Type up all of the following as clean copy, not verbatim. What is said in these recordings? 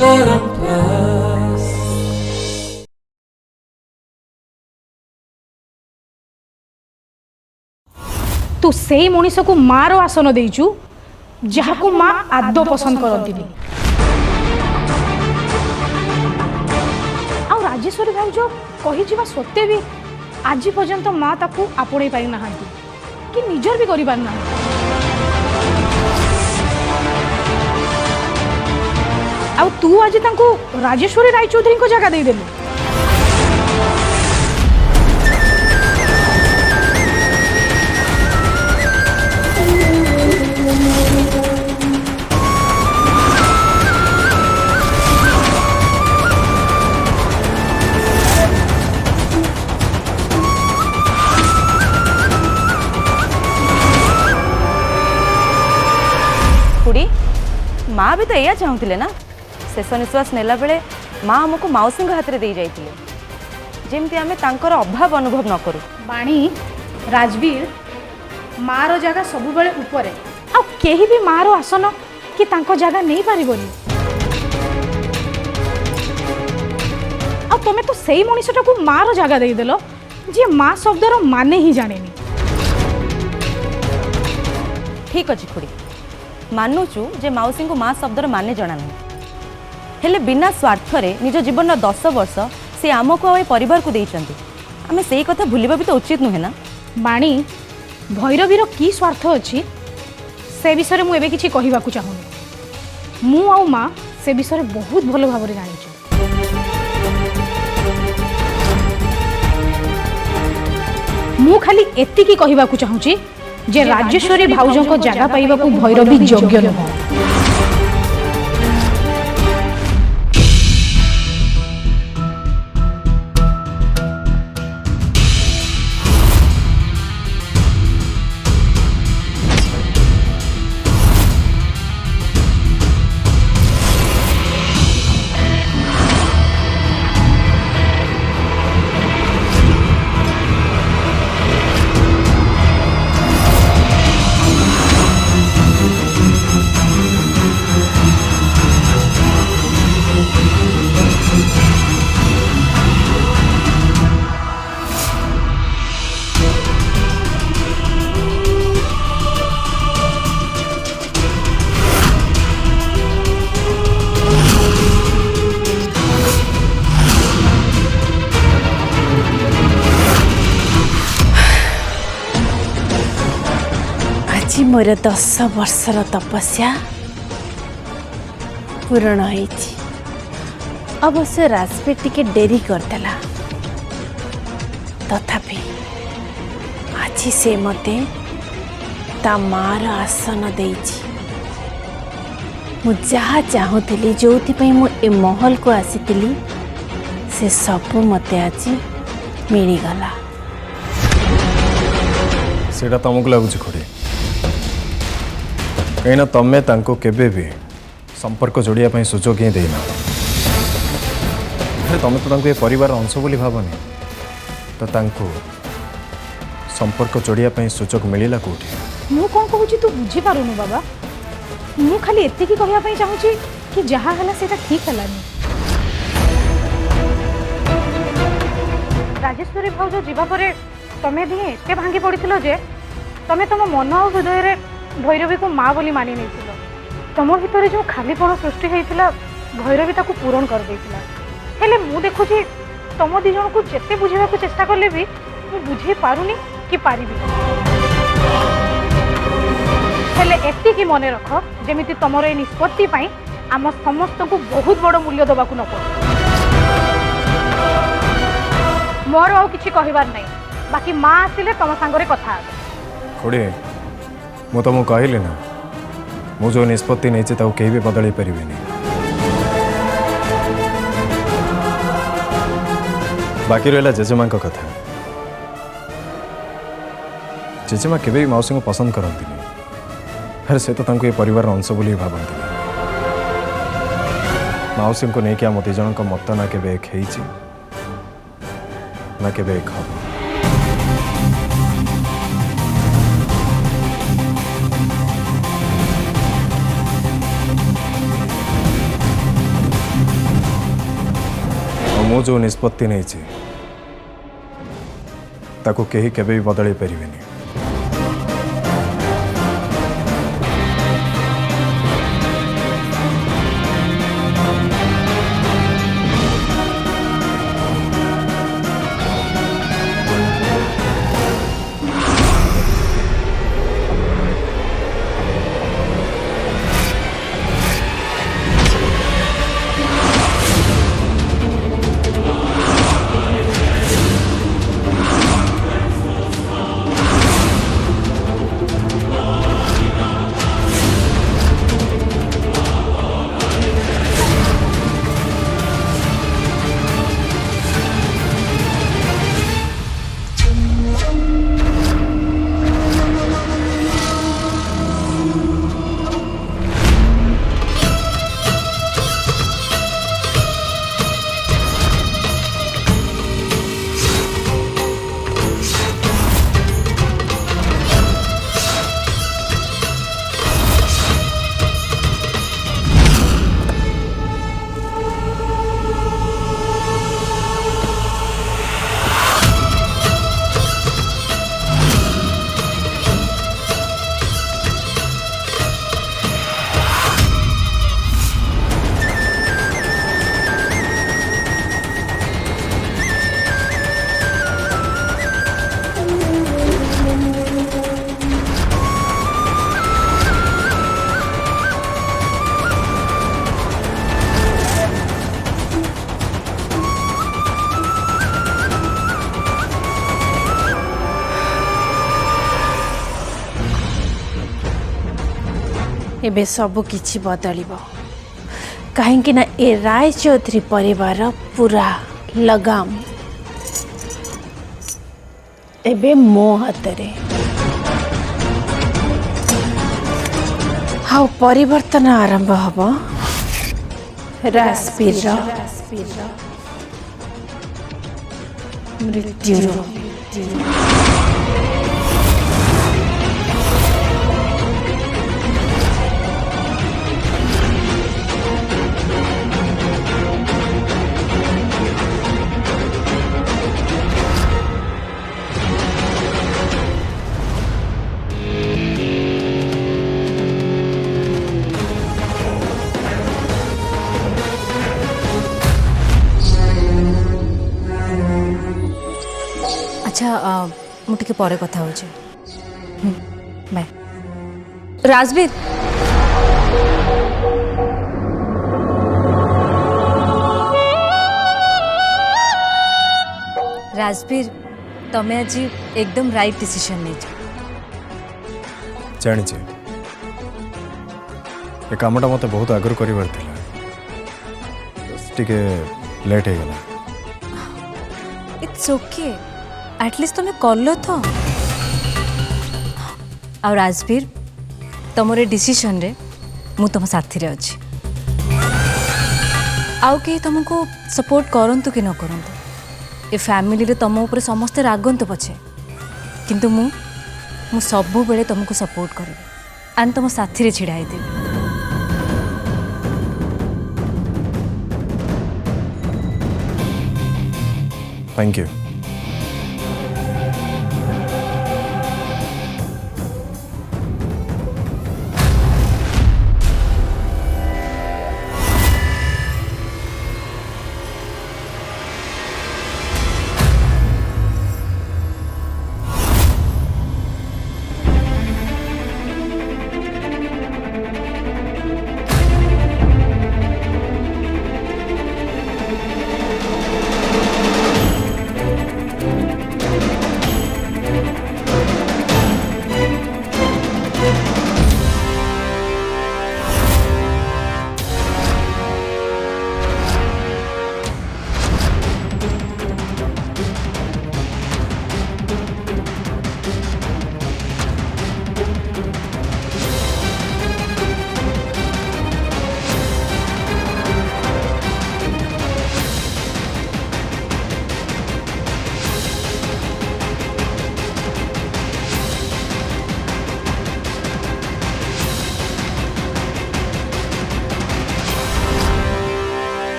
तू से मनीष को मार आसन देचु जहाँ को माँ आदौ पसंद करती राजेश्वरी भाउज कही सत्वे भी आज पर्यंत माँ ताकू आपणे पारि ना कि निजर भी करि पारना आ तू आज तांको राजेश्वरी रायचौधरी को जगह दे देलु माँ भी तो या चाहूले ना शेष निश्वास नेला बेले माँ आमको मौसी हाथ में दे जाइए जमती आम तांकर अभाव अनुभव न करूँ बाणी राजवीर मार जगह सब बेले उपरे आ केही भी मार आसन कि तांको जगह नहीं पारिबनी आ तमे तो सही मनीषटा को मार जगह दे देलो जे माँ शब्दर माने ही जानेनी ठीक अच्छे खुड़ी मानुचु जे मौसी को माँ शब्दर माने जना ना हेले बिना स्वार्थ रे निज जीवन 10 वर्ष से आमको आ परिवार को देइचंती आमे सेही कथा भूलिबा भी तो उचित नुहे ना बाणी भैरवीर की स्वार्थ अच्छी से विषय मु एबे किछि कहिबाकू चाहुनी मु आ माँ से विषय बहुत भल भाव जानी मु खाली एतिकी कहिबाकू चाहूची जे राजेश्वरी भाउजों को जगह पाइबा को भैरवी योग्य नुह मोर 10 वर्षर तपस्या पूर्ण होइछि अवश्य राजवीर टिके डेरी करदेला तथापि आज से मते ता मार आसन देइछि मु जहाँ चाहूली जो मु ए महल को आसीली से सब मते आज मिलगला सेटा तुमको लगुच खोड़ी कहीं तमें तांको केबे भी संपर्क जोड़िया सुजोग ही देना तुम तो ये परिवार अंश बोली भावनी तो तांको संपर्क जोड़िया सुजोग मिलला कौटी मु कौन कहूँ तू बुझी पारुनु बाबा मु खाली एतिकी कहया चाहूची कि जहाँ हला सेटा ठीक हलानी राजेश्वरी भाउज जीवा परे तमे दिए एते भांगी पड़िथिलो जे तमे तम मन और हृदय रे भैरवी को माँ बोली मानि नहीं तुम भितर जो खालीपण सृष्टि होता भैरवी ताकू पूरण कर देतिला हेले मु देखुची तुम दी जन को जेते बुझेबा को चेष्टा करले भी मु बुझे पारुनी कि पारिबी हेले एति की मने रख जेमिति तमर ए निष्पत्ति पई आम समस्त को बहुत बड़ मूल्य दबाकू न पड़े मोर आउ किछि कहिबार नै बाकी माँ आसिले तम सांगरे कथा खोड़ी मु तुमको कहली ना मु जो निष्पत्ति नहीं कहीं भी बदल पारे बाकी रहा जेजेमा कथा जेजेमा केवे मौसी को पसंद करती अरे से तो ये परिवार अंश बोली भावती मौसी को लेकिन आम दिज मत ना केवे एक ना केवे एक हम मु जो निष्पत्ति नहीं ताको केही केबे भी बदल पारिबेनी। एबे सब किछि बदलिबो कहीं ना ए राय चौधरी परिवार पूरा लगाम एबे मो हातरे हाउ परिवर्तन आरंभ हबो राजवीर मृत्यु अच्छा मुझे पर कथा हो बाय राजवीर राजवीर तमें आज एकदम राइट डिसीजन नहीं जानी ये कामटा मत बहुत आगर कर लेट हो गला। इट्स ओके एटलिस्ट तुम्हें कल तो आ राजवीर तुम डिसीजन रे मु तुम साथी रे अच्छी आउ कहीं तुमको सपोर्ट करंतु कि न करंतु ए फैमिली रे तुम ऊपर समस्ते रागंतु पछे किंतु मु सबु बेले तुमको सपोर्ट करिबे एंड तुम साथी रे छिड़ाई देबे। Thank you.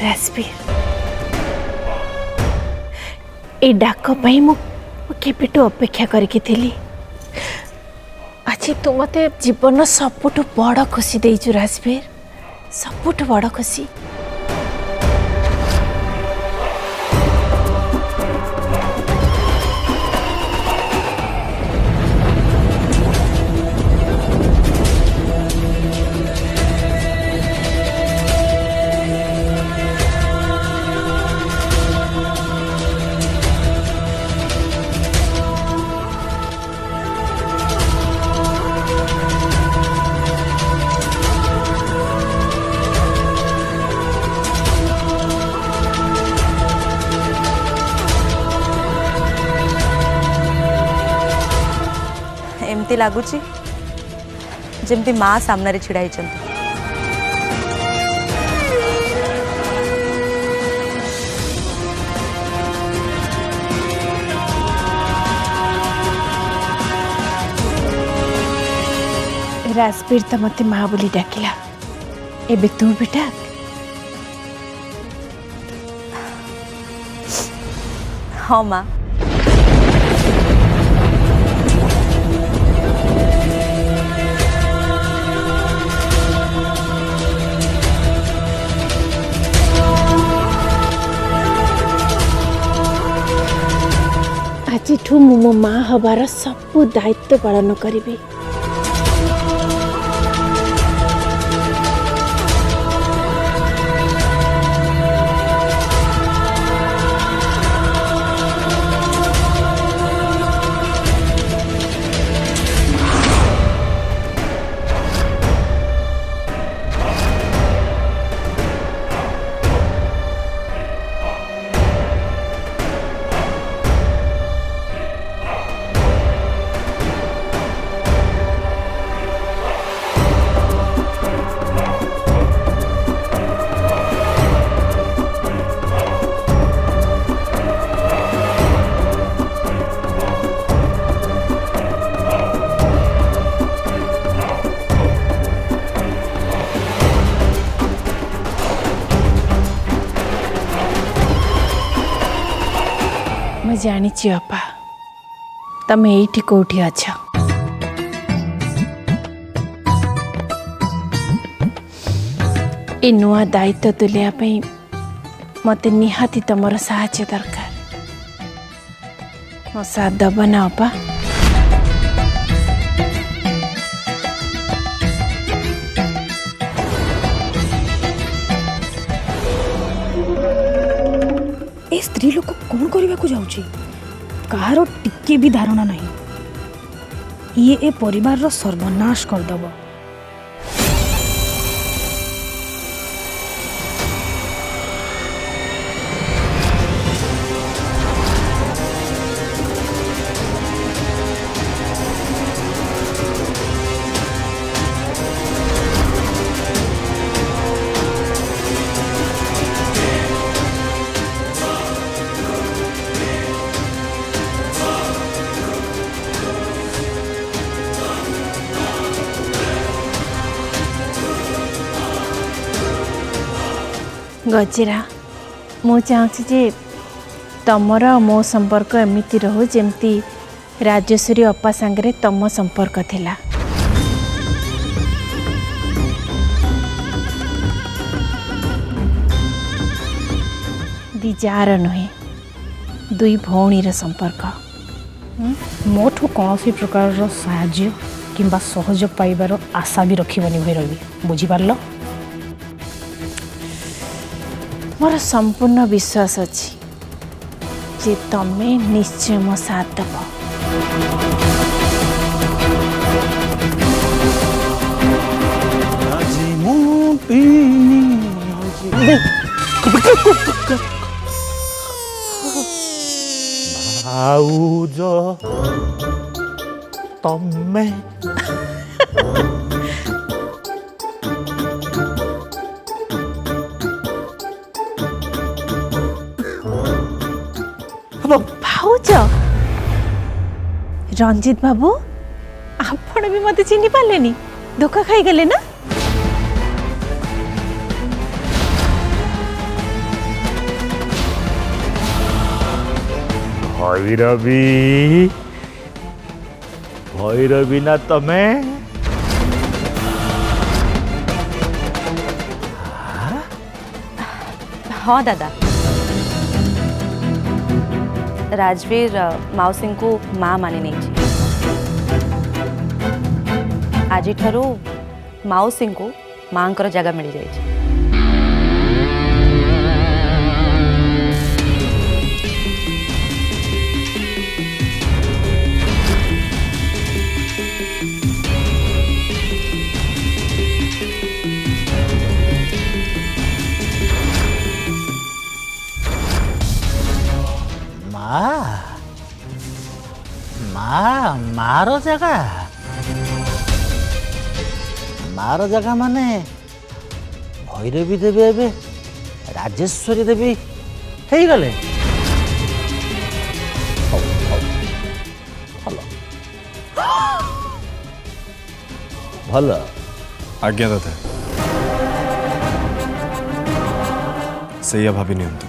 राजवीर ए डाक केपेटू अपेक्षा करके थिली आज तू मते जीवन सबुठ बड़ खुशी देचु राजवीर सबुठ बड़ खुशी एमती लगुच जमती माँ सामने छिड़ाई राजवीर तो मते माँ बोली डाकिला एबे तू भी डाक हाँ माँ आज मो माँ हबार सबू दायित्व पालन करी मैं जानी अपा तमे एठी कोठी अच्छा ए नुआ दायित्व तुलिया मते निहाती तमर साहाय्य दरकार मो साथ दबा ना अपा ए स्त्री लोक कौन करने को जाऊँगी कहार टिके भी धारणा नहीं ये ए परिवार रो सर्वनाश करदब गजरा मु चाहूँ जे तमर मो संपर्क एमती रहू जमती राजेश्वरी अपा सांगरे तम संपर्क थिला दिजार नुहे दुई भौणीर संपर्क मोठू कौन प्रकार साहाय्य किंबा सहयोग पाइबार आशा भी रखिबनी भैरवी बुझिपारल मोर संपूर्ण विश्वास अच्छी जे तमे निश्चय मो साथ दब भाउज तमे भाउज रंजित बाबू आपण भी मते चिन्ह पालेनी धोखा खाई गले ना भैरवी भैरवी ना तमे हाँ दादा राजवीर माउसी को माँ मानि नहीं आज माउसी को माँ जगह मिल जाए। मार जगह माने भैरवी देवी एवं राजेश्वरी देवी हो गले भल आज्ञा दादा से भाभी नियंतु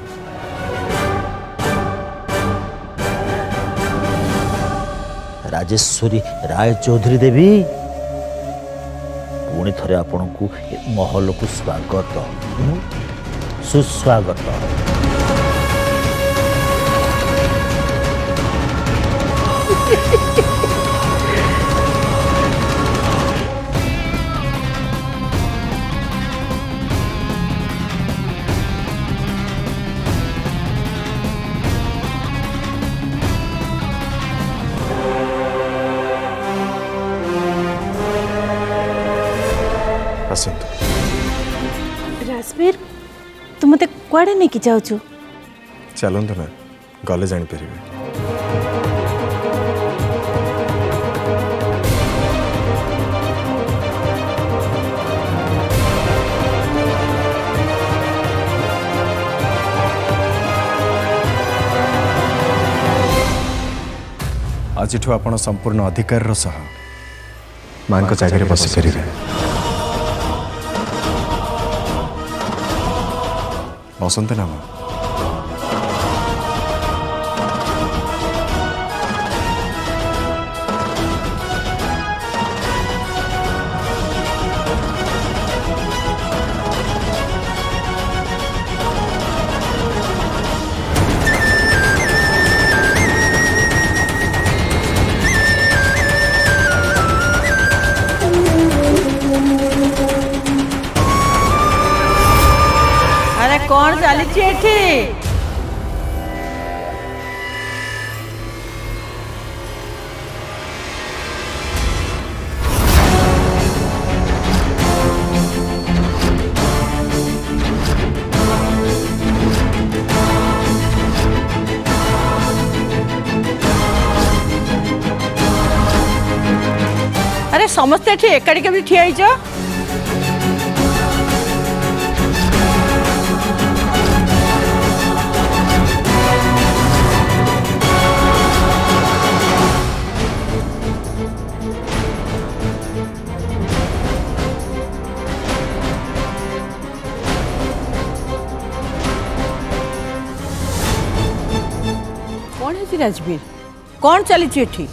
राजेश्वरी राय चौधरी देवी पुणी थरे आपण को महल को स्वागत सुस्वागत। राजवीर तू मत कुआड़े नहीं कि जाऊ चलतु ना गले जापर। आज आपण संपूर्ण अधिकार सह माँ जगह बसी पारे बसंत ना माँ कौन चली एठी अरे समस्ते एठी एकाड़ी केबी ठिया हिजो राजवीर कौन चली एठी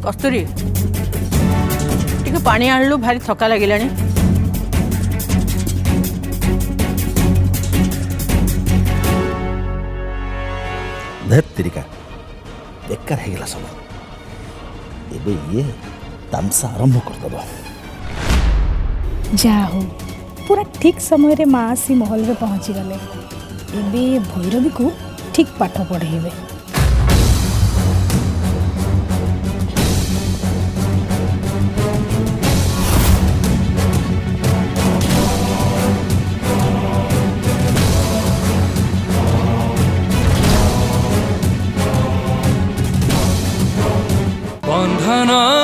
कस्तूरी टिके पानी आणलु भारी थका लागिलानी धत्रिका बेकार है सब एबे ये तामसा आरंभ करदब जा हो पूरा ठीक समय रे माँ आसी महल रे पहुँची गले एबे भैरवी को ठीक पाठ पढ़ेबे। बंधना